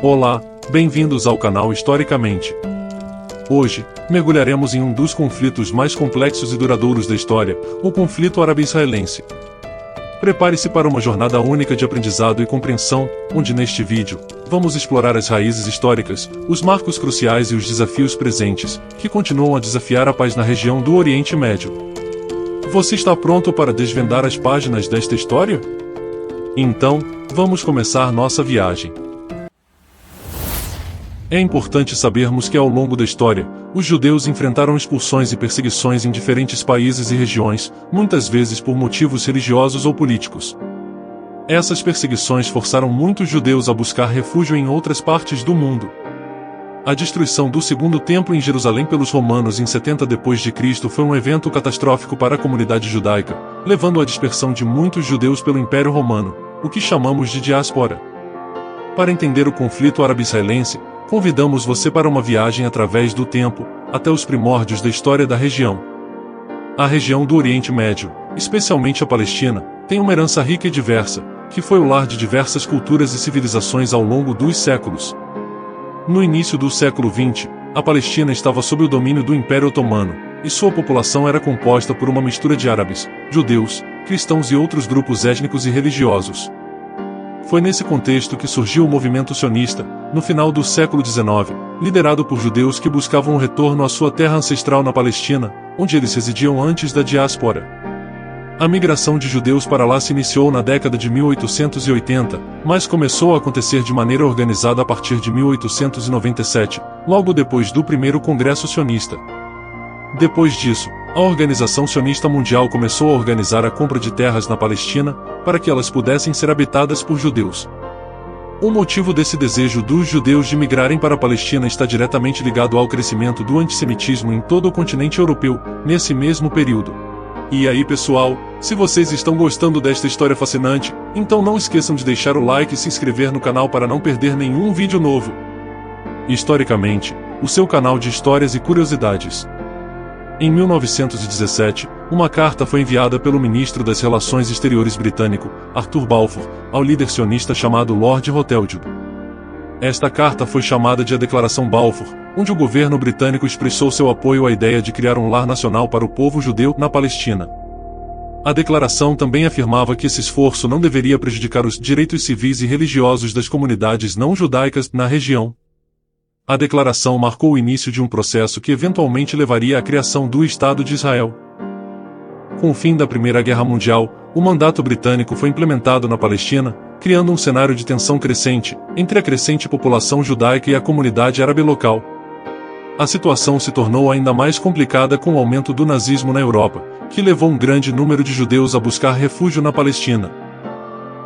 Olá, bem-vindos ao canal Historicamente. Hoje, mergulharemos em um dos conflitos mais complexos e duradouros da história, o conflito árabe-israelense. Prepare-se para uma jornada única de aprendizado e compreensão, onde neste vídeo, vamos explorar as raízes históricas, os marcos cruciais e os desafios presentes, que continuam a desafiar a paz na região do Oriente Médio. Você está pronto para desvendar as páginas desta história? Então, vamos começar nossa viagem. É importante sabermos que ao longo da história, os judeus enfrentaram expulsões e perseguições em diferentes países e regiões, muitas vezes por motivos religiosos ou políticos. Essas perseguições forçaram muitos judeus a buscar refúgio em outras partes do mundo. A destruição do Segundo Templo em Jerusalém pelos romanos em 70 d.C. foi um evento catastrófico para a comunidade judaica, levando à dispersão de muitos judeus pelo Império Romano, o que chamamos de diáspora. Para entender o conflito árabe-israelense, convidamos você para uma viagem através do tempo, até os primórdios da história da região. A região do Oriente Médio, especialmente a Palestina, tem uma herança rica e diversa, que foi o lar de diversas culturas e civilizações ao longo dos séculos. No início do século XX, a Palestina estava sob o domínio do Império Otomano, e sua população era composta por uma mistura de árabes, judeus, cristãos e outros grupos étnicos e religiosos. Foi nesse contexto que surgiu o movimento sionista, no final do século XIX, liderado por judeus que buscavam o retorno à sua terra ancestral na Palestina, onde eles residiam antes da diáspora. A migração de judeus para lá se iniciou na década de 1880, mas começou a acontecer de maneira organizada a partir de 1897, logo depois do primeiro Congresso Sionista. Depois disso, a Organização Sionista Mundial começou a organizar a compra de terras na Palestina, para que elas pudessem ser habitadas por judeus. O motivo desse desejo dos judeus de migrarem para a Palestina está diretamente ligado ao crescimento do antissemitismo em todo o continente europeu, nesse mesmo período. E aí pessoal, se vocês estão gostando desta história fascinante, então não esqueçam de deixar o like e se inscrever no canal para não perder nenhum vídeo novo. Historicamente, o seu canal de histórias e curiosidades. Em 1917, uma carta foi enviada pelo ministro das Relações Exteriores britânico, Arthur Balfour, ao líder sionista chamado Lord Rothschild. Esta carta foi chamada de a Declaração Balfour, onde o governo britânico expressou seu apoio à ideia de criar um lar nacional para o povo judeu na Palestina. A declaração também afirmava que esse esforço não deveria prejudicar os direitos civis e religiosos das comunidades não judaicas na região. A declaração marcou o início de um processo que eventualmente levaria à criação do Estado de Israel. Com o fim da Primeira Guerra Mundial, o mandato britânico foi implementado na Palestina, criando um cenário de tensão crescente entre a crescente população judaica e a comunidade árabe local. A situação se tornou ainda mais complicada com o aumento do nazismo na Europa, que levou um grande número de judeus a buscar refúgio na Palestina.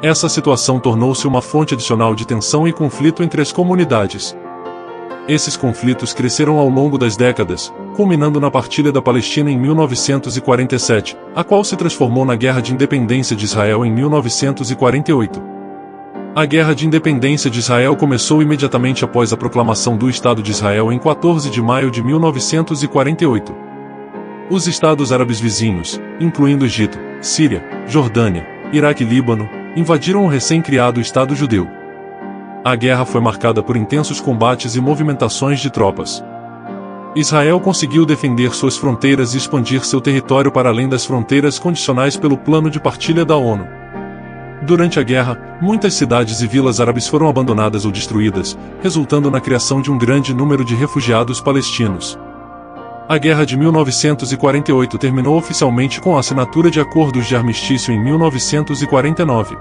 Essa situação tornou-se uma fonte adicional de tensão e conflito entre as comunidades. Esses conflitos cresceram ao longo das décadas, culminando na partilha da Palestina em 1947, a qual se transformou na Guerra de Independência de Israel em 1948. A Guerra de Independência de Israel começou imediatamente após a proclamação do Estado de Israel em 14 de maio de 1948. Os estados árabes vizinhos, incluindo Egito, Síria, Jordânia, Iraque e Líbano, invadiram o recém-criado Estado judeu. A guerra foi marcada por intensos combates e movimentações de tropas. Israel conseguiu defender suas fronteiras e expandir seu território para além das fronteiras condicionais pelo Plano de Partilha da ONU. Durante a guerra, muitas cidades e vilas árabes foram abandonadas ou destruídas, resultando na criação de um grande número de refugiados palestinos. A Guerra de 1948 terminou oficialmente com a assinatura de acordos de armistício em 1949.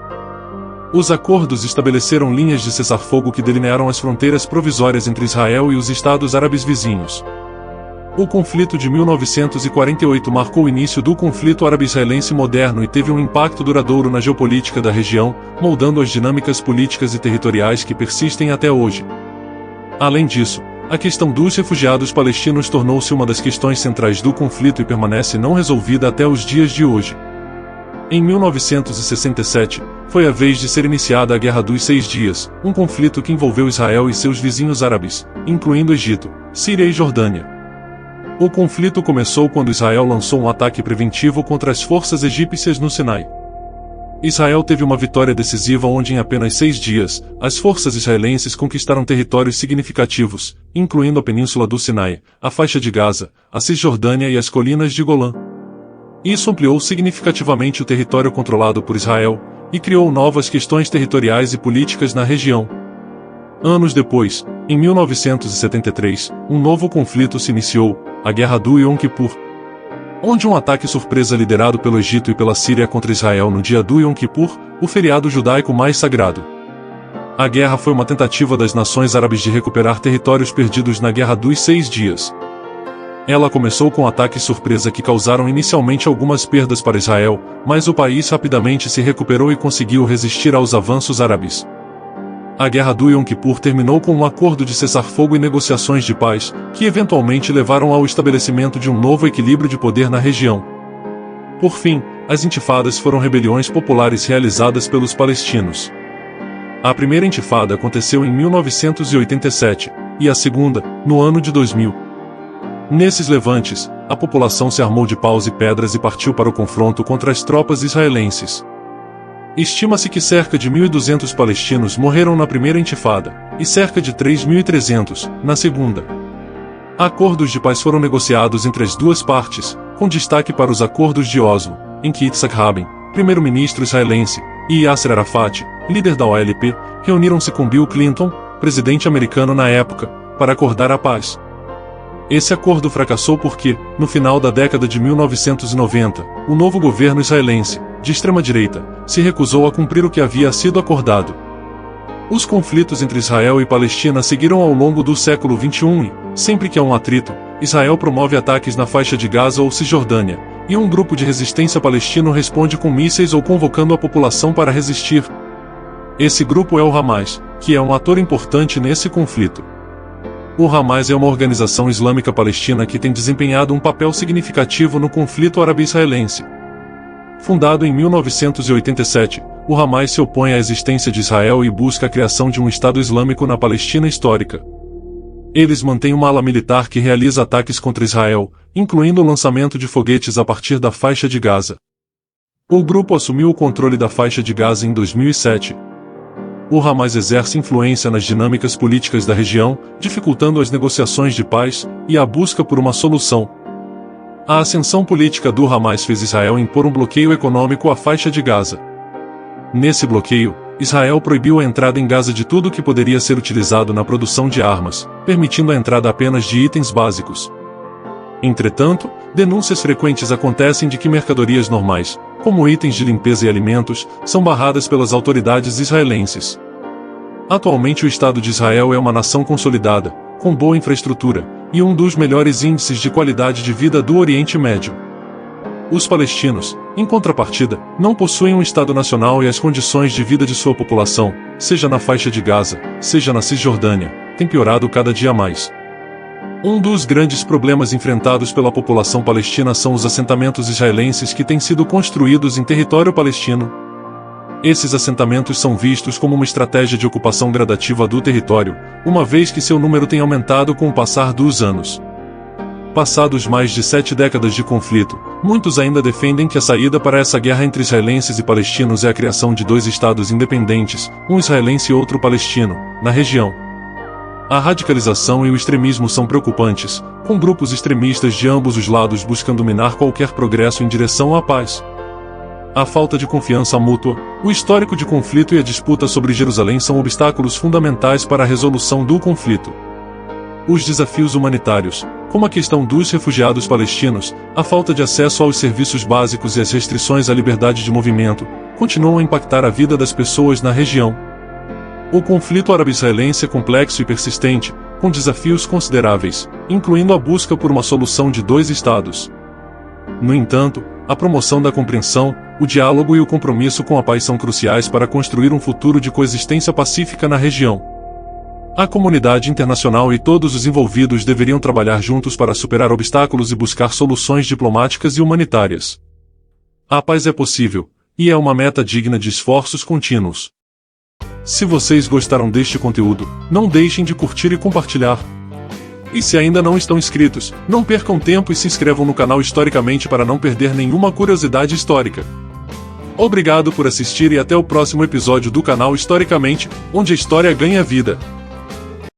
Os acordos estabeleceram linhas de cessar-fogo que delinearam as fronteiras provisórias entre Israel e os estados árabes vizinhos. O conflito de 1948 marcou o início do conflito árabe-israelense moderno e teve um impacto duradouro na geopolítica da região, moldando as dinâmicas políticas e territoriais que persistem até hoje. Além disso, a questão dos refugiados palestinos tornou-se uma das questões centrais do conflito e permanece não resolvida até os dias de hoje. Em 1967, foi a vez de ser iniciada a Guerra dos 6 Dias, um conflito que envolveu Israel e seus vizinhos árabes, incluindo Egito, Síria e Jordânia. O conflito começou quando Israel lançou um ataque preventivo contra as forças egípcias no Sinai. Israel teve uma vitória decisiva onde em apenas 6 dias, as forças israelenses conquistaram territórios significativos, incluindo a Península do Sinai, a faixa de Gaza, a Cisjordânia e as colinas de Golã. Isso ampliou significativamente o território controlado por Israel, e criou novas questões territoriais e políticas na região. Anos depois, em 1973, um novo conflito se iniciou, a Guerra do Yom Kippur, onde um ataque surpresa liderado pelo Egito e pela Síria contra Israel no dia do Yom Kippur, o feriado judaico mais sagrado. A guerra foi uma tentativa das nações árabes de recuperar territórios perdidos na Guerra dos 6 Dias. Ela começou com ataques surpresa que causaram inicialmente algumas perdas para Israel, mas o país rapidamente se recuperou e conseguiu resistir aos avanços árabes. A Guerra do Yom Kippur terminou com um acordo de cessar-fogo e negociações de paz, que eventualmente levaram ao estabelecimento de um novo equilíbrio de poder na região. Por fim, as intifadas foram rebeliões populares realizadas pelos palestinos. A primeira intifada aconteceu em 1987, e a segunda, no ano de 2000. Nesses levantes, a população se armou de paus e pedras e partiu para o confronto contra as tropas israelenses. Estima-se que cerca de 1.200 palestinos morreram na primeira intifada, e cerca de 3.300, na segunda. Acordos de paz foram negociados entre as duas partes, com destaque para os acordos de Oslo, em que Yitzhak Rabin, primeiro-ministro israelense, e Yasser Arafat, líder da OLP, reuniram-se com Bill Clinton, presidente americano na época, para acordar a paz. Esse acordo fracassou porque, no final da década de 1990, o novo governo israelense, de extrema-direita, se recusou a cumprir o que havia sido acordado. Os conflitos entre Israel e Palestina seguiram ao longo do século XXI e, sempre que há um atrito, Israel promove ataques na faixa de Gaza ou Cisjordânia, e um grupo de resistência palestino responde com mísseis ou convocando a população para resistir. Esse grupo é o Hamas, que é um ator importante nesse conflito. O Hamas é uma organização islâmica palestina que tem desempenhado um papel significativo no conflito árabe-israelense. Fundado em 1987, o Hamas se opõe à existência de Israel e busca a criação de um Estado Islâmico na Palestina histórica. Eles mantêm uma ala militar que realiza ataques contra Israel, incluindo o lançamento de foguetes a partir da faixa de Gaza. O grupo assumiu o controle da faixa de Gaza em 2007. O Hamas exerce influência nas dinâmicas políticas da região, dificultando as negociações de paz e a busca por uma solução. A ascensão política do Hamas fez Israel impor um bloqueio econômico à faixa de Gaza. Nesse bloqueio, Israel proibiu a entrada em Gaza de tudo que poderia ser utilizado na produção de armas, permitindo a entrada apenas de itens básicos. Entretanto, denúncias frequentes acontecem de que mercadorias normais, como itens de limpeza e alimentos, são barradas pelas autoridades israelenses. Atualmente o Estado de Israel é uma nação consolidada, com boa infraestrutura, e um dos melhores índices de qualidade de vida do Oriente Médio. Os palestinos, em contrapartida, não possuem um Estado nacional e as condições de vida de sua população, seja na faixa de Gaza, seja na Cisjordânia, têm piorado cada dia mais. Um dos grandes problemas enfrentados pela população palestina são os assentamentos israelenses que têm sido construídos em território palestino. Esses assentamentos são vistos como uma estratégia de ocupação gradativa do território, uma vez que seu número tem aumentado com o passar dos anos. Passados mais de 7 décadas de conflito, muitos ainda defendem que a saída para essa guerra entre israelenses e palestinos é a criação de 2 estados independentes, um israelense e outro palestino, na região. A radicalização e o extremismo são preocupantes, com grupos extremistas de ambos os lados buscando minar qualquer progresso em direção à paz. A falta de confiança mútua, o histórico de conflito e a disputa sobre Jerusalém são obstáculos fundamentais para a resolução do conflito. Os desafios humanitários, como a questão dos refugiados palestinos, a falta de acesso aos serviços básicos e as restrições à liberdade de movimento, continuam a impactar a vida das pessoas na região. O conflito árabe-israelense é complexo e persistente, com desafios consideráveis, incluindo a busca por uma solução de 2 estados. No entanto, a promoção da compreensão, o diálogo e o compromisso com a paz são cruciais para construir um futuro de coexistência pacífica na região. A comunidade internacional e todos os envolvidos deveriam trabalhar juntos para superar obstáculos e buscar soluções diplomáticas e humanitárias. A paz é possível, e é uma meta digna de esforços contínuos. Se vocês gostaram deste conteúdo, não deixem de curtir e compartilhar. E se ainda não estão inscritos, não percam tempo e se inscrevam no canal historicamente para não perder nenhuma curiosidade histórica. Obrigado por assistir e até o próximo episódio do canal Historicamente, onde a história ganha vida.